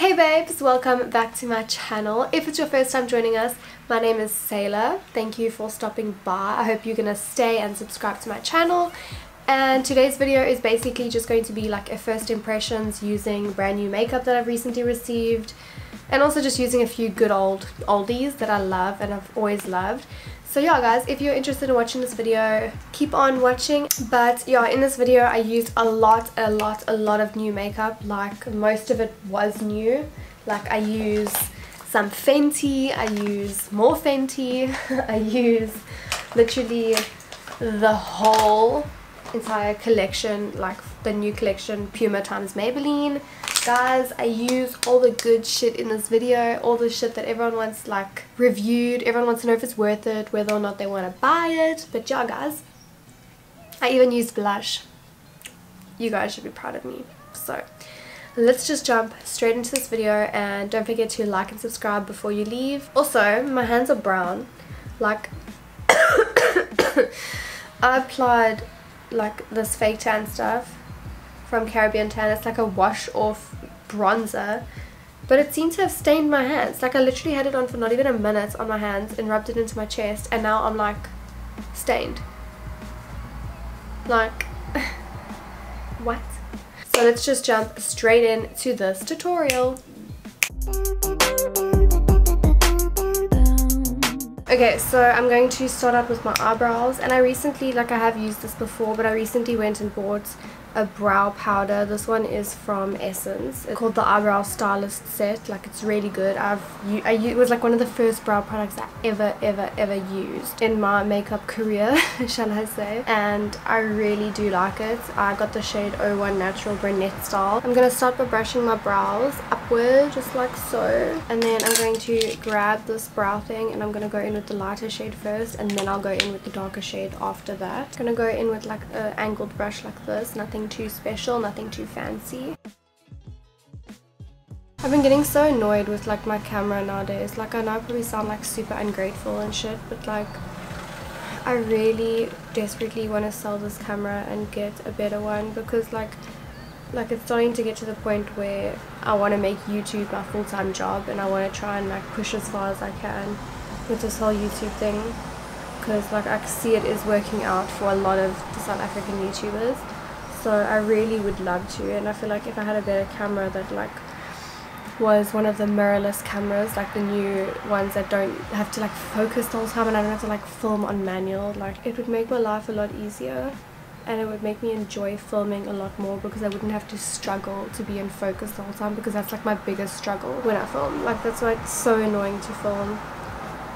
Hey babes, welcome back to my channel. If it's your first time joining us, my name is Sayla. Thank you for stopping by. I hope you're gonna stay and subscribe to my channel. And today's video is basically just going to be like a first impressions using brand new makeup that I've recently received, and also just using a few good old oldies that I love and I've always loved. So yeah guys, if you're interested in watching this video, keep on watching. But yeah, in this video I used a lot of new makeup. Like most of it was new. Like I use some Fenty, I use more Fenty, I use literally the whole entire collection, like the new collection Puma times Maybelline. Guys, I use all the good shit in this video, all the shit that everyone wants like reviewed. Everyone wants to know if it's worth it, whether or not they want to buy it. But yeah guys, I even used blush. You guys should be proud of me. So let's just jump straight into this video, and don't forget to like and subscribe before you leave. Also, my hands are brown. Like I applied like this fake tan stuff from Caribbean Tan. It's like a wash off bronzer, but it seemed to have stained my hands. Like I literally had it on for not even a minute on my hands and rubbed it into my chest, and now I'm like stained. Like what? So let's just jump straight into this tutorial. Okay, so I'm going to start out with my eyebrows, and I recently, like I have used this before, but I recently went and bought a brow powder. This one is from Essence. It's called the Eyebrow Stylist set. Like it's really good. It was like one of the first brow products I ever used in my makeup career, shall I say, and I really do like it. I got the shade 01 Natural Brunette style. I'm going to start by brushing my brows upward, just like so, and then I'm going to grab this brow thing and I'm going to go in with the lighter shade first, and then I'll go in with the darker shade after that. I'm going to go in with like an angled brush like this, nothing too special, nothing too fancy. I've been getting so annoyed with like my camera nowadays. Like I know I probably sound like super ungrateful and shit, but like I really desperately want to sell this camera and get a better one, because like it's starting to get to the point where I want to make YouTube my full-time job, and I want to try and like push as far as I can with this whole YouTube thing, because like I see it is working out for a lot of the South African YouTubers. So I really would love to, and I feel like if I had a better camera that like was one of the mirrorless cameras, like the new ones that don't have to like focus the whole time and I don't have to like film on manual, like it would make my life a lot easier, and it would make me enjoy filming a lot more, because I wouldn't have to struggle to be in focus the whole time, because that's like my biggest struggle when I film. Like that's why it's so annoying to film,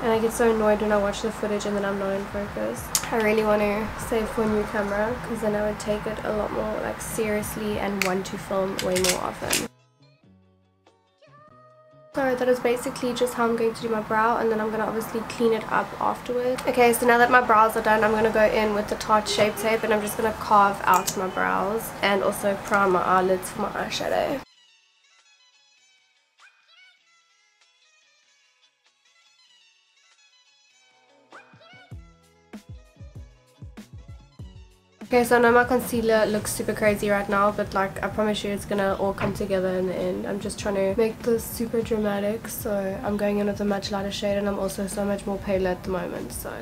and I get so annoyed when I watch the footage and then I'm not in focus. I really want to save for a new camera, because then I would take it a lot more like seriously and want to film way more often. So that is basically just how I'm going to do my brow, and then I'm going to obviously clean it up afterwards. Okay, so now that my brows are done, I'm going to go in with the Tarte Shape Tape, and I'm just going to carve out my brows and also prime my eyelids for my eyeshadow. Okay, so I know my concealer looks super crazy right now, but like I promise you it's gonna all come together in the end. I'm just trying to make this super dramatic, so I'm going in with a much lighter shade, and I'm also so much more pale at the moment, so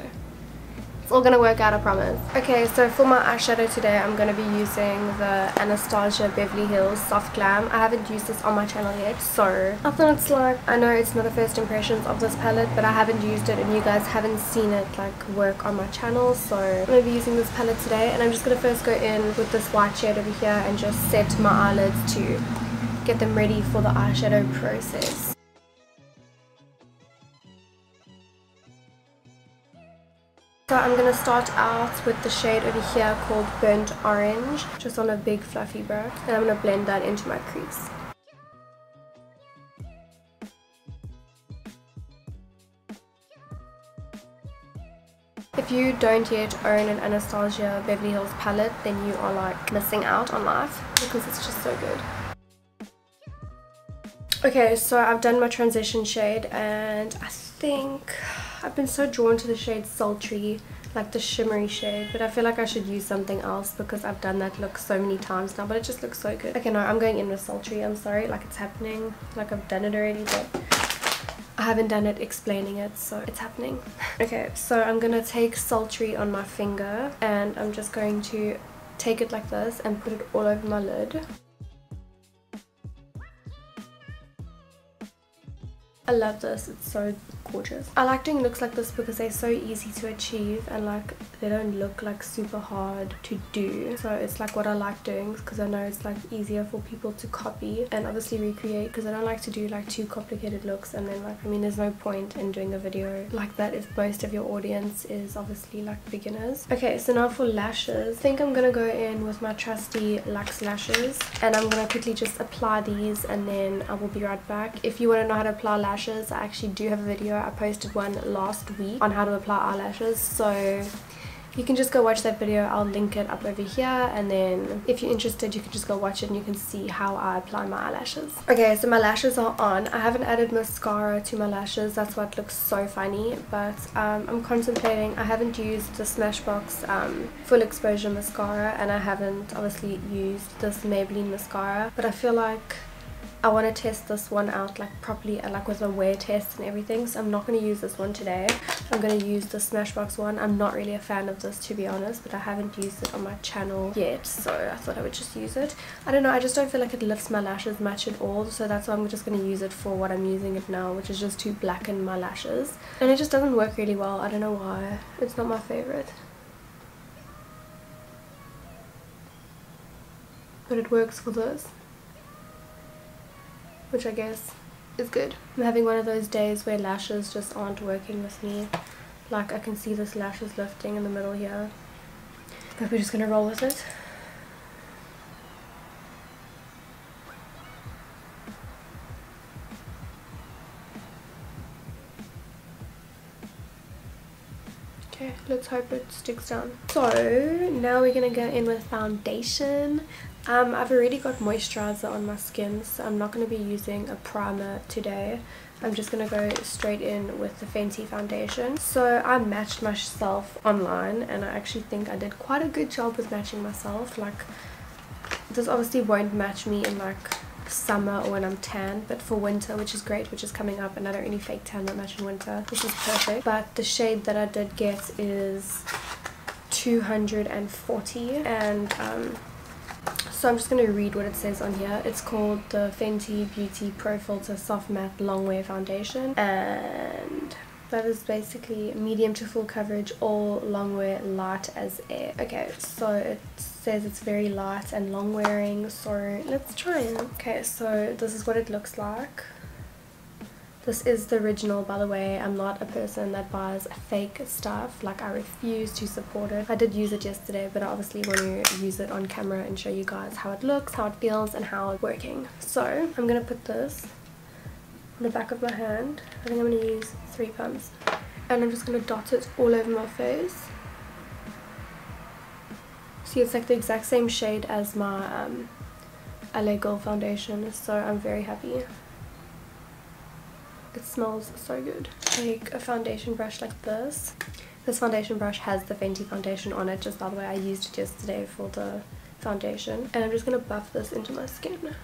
it's all gonna work out, I promise. Okay, so for my eyeshadow today I'm gonna be using the Anastasia Beverly Hills Soft Glam. I haven't used this on my channel yet, so I thought it's like, I know it's not a first impressions of this palette, but I haven't used it and you guys haven't seen it like work on my channel, so I'm gonna be using this palette today, and I'm just gonna first go in with this white shade over here and just set my eyelids to get them ready for the eyeshadow process. So I'm going to start out with the shade over here called Burnt Orange, just on a big fluffy brush, and I'm going to blend that into my crease. If you don't yet own an Anastasia Beverly Hills palette, then you are like missing out on life, because it's just so good. Okay, so I've done my transition shade, and I think I've been so drawn to the shade Sultry like the shimmery shade, but I feel like I should use something else because I've done that look so many times now, but it just looks so good. Okay, no, I'm going in with sultry. I'm sorry, like it's happening, like I've done it already, but I haven't done it explaining it, so it's happening. Okay, so I'm gonna take sultry on my finger and I'm just going to take it like this and put it all over my lid. I love this, it's so gorgeous. I like doing looks like this because they're so easy to achieve and like they don't look like super hard to do. So it's like what I like doing because I know it's like easier for people to copy and obviously recreate, because I don't like to do like too complicated looks and then like, I mean, there's no point in doing a video like that if most of your audience is obviously like beginners. Okay, so now for lashes. I think I'm gonna go in with my trusty Luxe lashes and I'm gonna quickly just apply these and then I will be right back. If you want to know how to apply lashes, I actually do have a video. I posted one last week on how to apply eyelashes, so you can just go watch that video. I'll link it up over here, and then if you're interested you can just go watch it and you can see how I apply my eyelashes. Okay, so my lashes are on. I haven't added mascara to my lashes, that's why it looks so funny, but I'm contemplating. I haven't used the Smashbox full exposure mascara and I haven't obviously used this Maybelline mascara, but I feel like I want to test this one out like properly, like with a wear test and everything, so I'm not going to use this one today. I'm going to use the Smashbox one. I'm not really a fan of this, to be honest, but I haven't used it on my channel yet, so I thought I would just use it. I don't know, I just don't feel like it lifts my lashes much at all, so that's why I'm just going to use it for what I'm using it now, which is just to blacken my lashes, and it just doesn't work really well. I don't know why, it's not my favorite, but it works for this, which I guess is good. I'm having one of those days where lashes just aren't working with me. Like I can see this lash is lifting in the middle here, but we're just gonna roll with it. Okay, let's hope it sticks down. So now we're gonna go in with foundation. I've already got moisturizer on my skin, so I'm not going to be using a primer today. I'm just going to go straight in with the Fenty foundation. So I matched myself online and I actually think I did quite a good job with matching myself. Like, this obviously won't match me in like summer or when I'm tan, but for winter, which is great, which is coming up, and I don't really fake tan that much in winter, this is perfect. But the shade that I did get is 240, and so I'm just going to read what it says on here. It's called the Fenty Beauty Pro Filter Soft Matte Longwear Foundation, and that is basically medium to full coverage, all longwear, light as air. Okay, so it says it's very light and long wearing, so let's try it. Okay, so this is what it looks like. This is the original, by the way. I'm not a person that buys fake stuff. Like, I refuse to support it. I did use it yesterday, but I obviously want to use it on camera and show you guys how it looks, how it feels, and how it's working. So I'm going to put this on the back of my hand. I think I'm going to use 3 pumps. And I'm just going to dot it all over my face. See, it's like the exact same shade as my LA Girl foundation, so I'm very happy. It smells so good. Take a foundation brush like this. This foundation brush has the Fenty foundation on it, just by the way. I used it yesterday for the foundation. And I'm just going to buff this into my skin.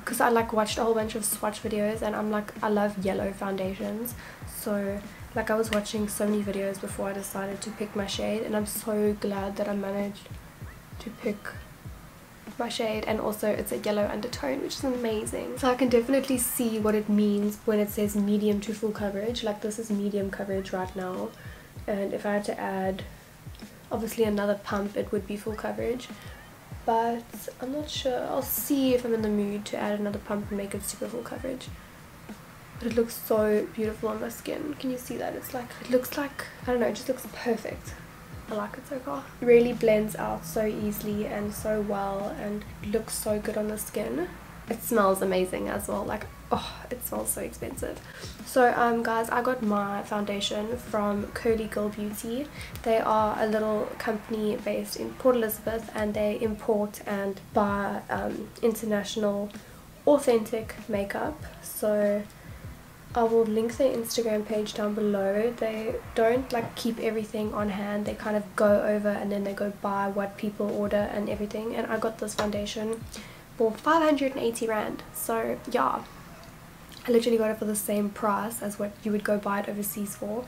Because I like watched a whole bunch of swatch videos and I'm like, I love yellow foundations. So like I was watching so many videos before I decided to pick my shade, and I'm so glad that I managed to pick my shade, and also it's a yellow undertone, which is amazing. So I can definitely see what it means when it says medium to full coverage. Like, this is medium coverage right now, and if I had to add obviously another pump, it would be full coverage, but I'm not sure. I'll see if I'm in the mood to add another pump and make it super full coverage. But it looks so beautiful on my skin. Can you see that? It's like, it looks like, I don't know, it just looks perfect. I like it so far. It really blends out so easily and so well, and it looks so good on the skin. It smells amazing as well. Like, oh, it smells so expensive. So guys, I got my foundation from Curly Girl Beauty. They are a little company based in Port Elizabeth, and they import and buy international authentic makeup. So I will link their Instagram page down below. They don't like keep everything on hand. They kind of go over and then they go buy what people order and everything. And I got this foundation for 580 rand. So yeah, I literally got it for the same price as what you would go buy it overseas for.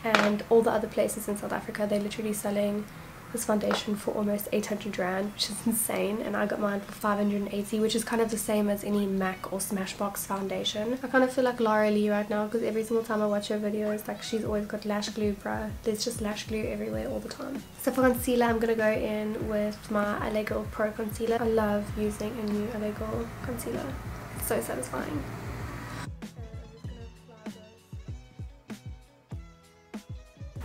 And all the other places in South Africa, they're literally selling this foundation for almost 800 rand, which is insane, and I got mine for 580, which is kind of the same as any MAC or Smashbox foundation. I kind of feel like Laura Lee right now, because every single time I watch her videos, like, she's always got lash glue, bruh. There's just lash glue everywhere all the time. So for concealer, I'm gonna go in with my LA Girl Pro Concealer. I love using a new LA Girl concealer. It's so satisfying.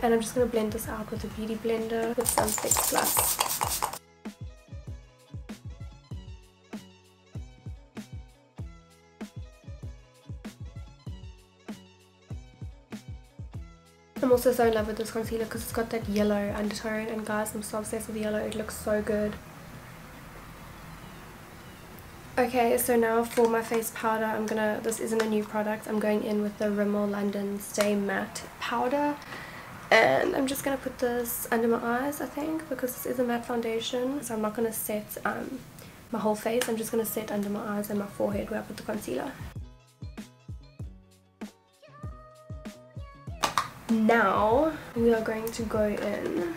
And I'm just going to blend this out with a beauty blender with some Fix Plus. I'm also so in love with this concealer because it's got that yellow undertone, and guys, I'm so obsessed with the yellow. It looks so good. Okay, so now for my face powder, this isn't a new product, I'm going in with the Rimmel London Stay Matte Powder. And I'm just going to put this under my eyes, I think, because this is a matte foundation. So I'm not going to set my whole face. I'm just going to set under my eyes and my forehead where I put the concealer. Now we are going to go in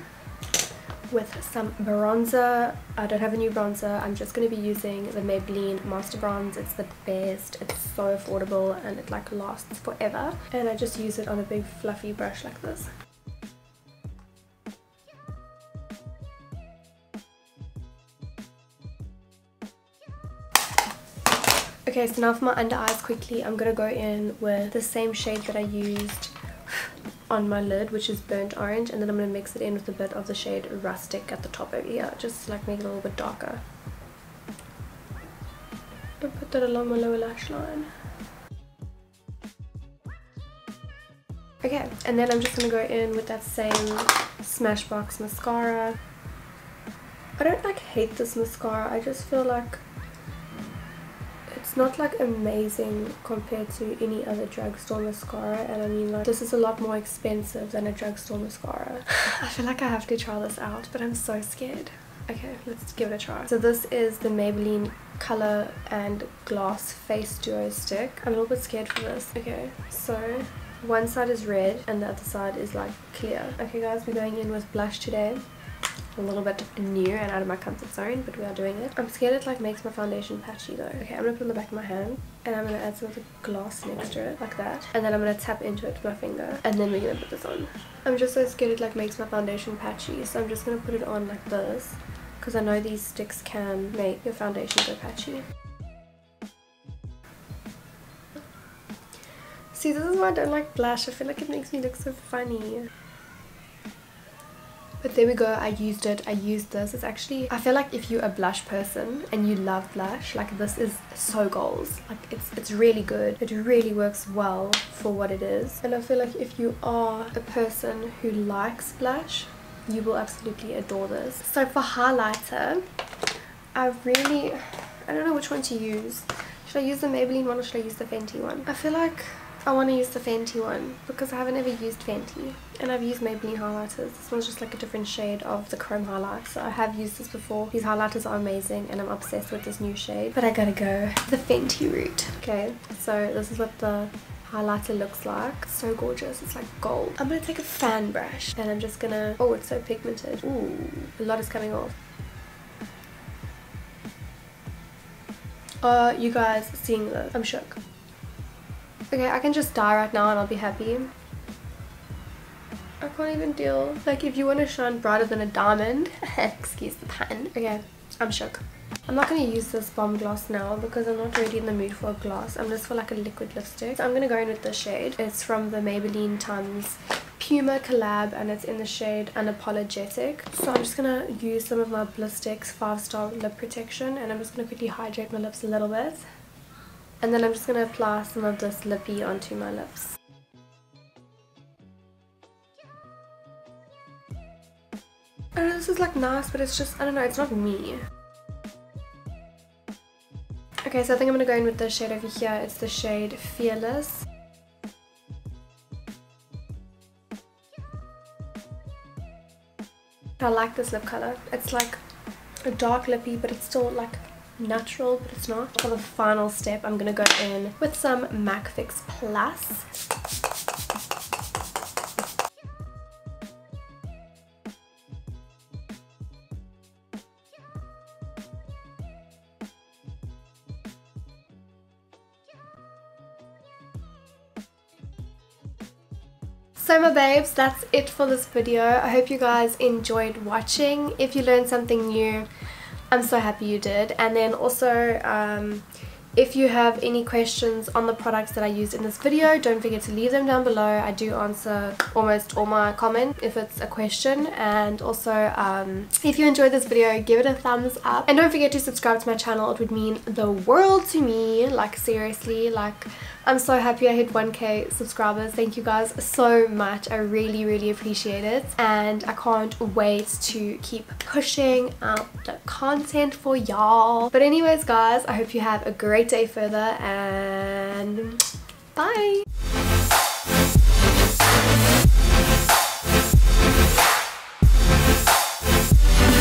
with some bronzer. I don't have a new bronzer. I'm just going to be using the Maybelline Master Bronze. It's the best. It's so affordable and it like lasts forever. And I just use it on a big fluffy brush like this. Okay, so now for my under eyes quickly, I'm going to go in with the same shade that I used on my lid, which is burnt orange, and then I'm going to mix it in with a bit of the shade Rustic at the top over here, just to like make it a little bit darker. I'll put that along my lower lash line. Okay, and then I'm just going to go in with that same Smashbox mascara. I don't like hate this mascara, I just feel like it's not like amazing compared to any other drugstore mascara, and I mean, like, this is a lot more expensive than a drugstore mascara. I feel like I have to try this out, but I'm so scared. Okay, let's give it a try. So this is the Maybelline Color and Glass Face Duo Stick. I'm a little bit scared for this. Okay, so one side is red and the other side is like clear. Okay guys, we're going in with blush today. A little bit new and out of my comfort zone, but we are doing it. I'm scared it like makes my foundation patchy though. Okay, I'm gonna put it on the back of my hand and I'm gonna add some of the gloss next to it like that, and then I'm gonna tap into it with my finger, and then we're gonna put this on. I'm just so scared it like makes my foundation patchy, so I'm just gonna put it on like this because I know these sticks can make your foundation go patchy. See, this is why I don't like blush. I feel like it makes me look so funny. But there we go, I used it, I used this. It's actually, I feel like if you're a blush person and you love blush, like this is so goals. Like it's really good. It really works well for what it is. And I feel like if you are a person who likes blush, you will absolutely adore this. So for highlighter, I don't know which one to use. Should I use the Maybelline one or should I use the Fenty one? I feel like I want to use the Fenty one because I haven't ever used Fenty, and I've used Maybelline highlighters. This one's just like a different shade of the chrome highlight, so I have used this before. These highlighters are amazing and I'm obsessed with this new shade, but I gotta go the Fenty route. Okay, so this is what the highlighter looks like. So gorgeous, it's like gold. I'm gonna take a fan brush and I'm just gonna, oh, it's so pigmented. Ooh, a lot is coming off. You guys seeing this? I'm shook. Okay, I can just die right now and I'll be happy. I can't even deal. Like, if you want to shine brighter than a diamond, excuse the pun. Okay, I'm shook. I'm not going to use this bomb gloss now because I'm not really in the mood for a gloss. I'm just for like a liquid lipstick. So I'm going to go in with this shade. It's from the Maybelline Tons Puma collab and it's in the shade Unapologetic. So I'm just going to use some of my Blistex 5-star lip protection and I'm just going to quickly hydrate my lips a little bit. And then I'm just going to apply some of this lippy onto my lips. I know this is like nice, but it's just, I don't know, it's not me. Okay, so I think I'm going to go in with the shade over here. It's the shade Fearless. I like this lip color. It's like a dark lippy, but it's still like natural, but it's not. For the final step, I'm gonna go in with some MAC Fix Plus. So my babes, that's it for this video. I hope you guys enjoyed watching. If you learned something new, I'm so happy you did. And then also, if you have any questions on the products that I used in this video, don't forget to leave them down below. I do answer almost all my comments if it's a question. And also, if you enjoyed this video, give it a thumbs up. And don't forget to subscribe to my channel. It would mean the world to me. Like, seriously, like, I'm so happy I hit 1k subscribers. Thank you guys so much. I really appreciate it. And I can't wait to keep pushing out the content for y'all. But anyways guys, I hope you have a great day further and bye!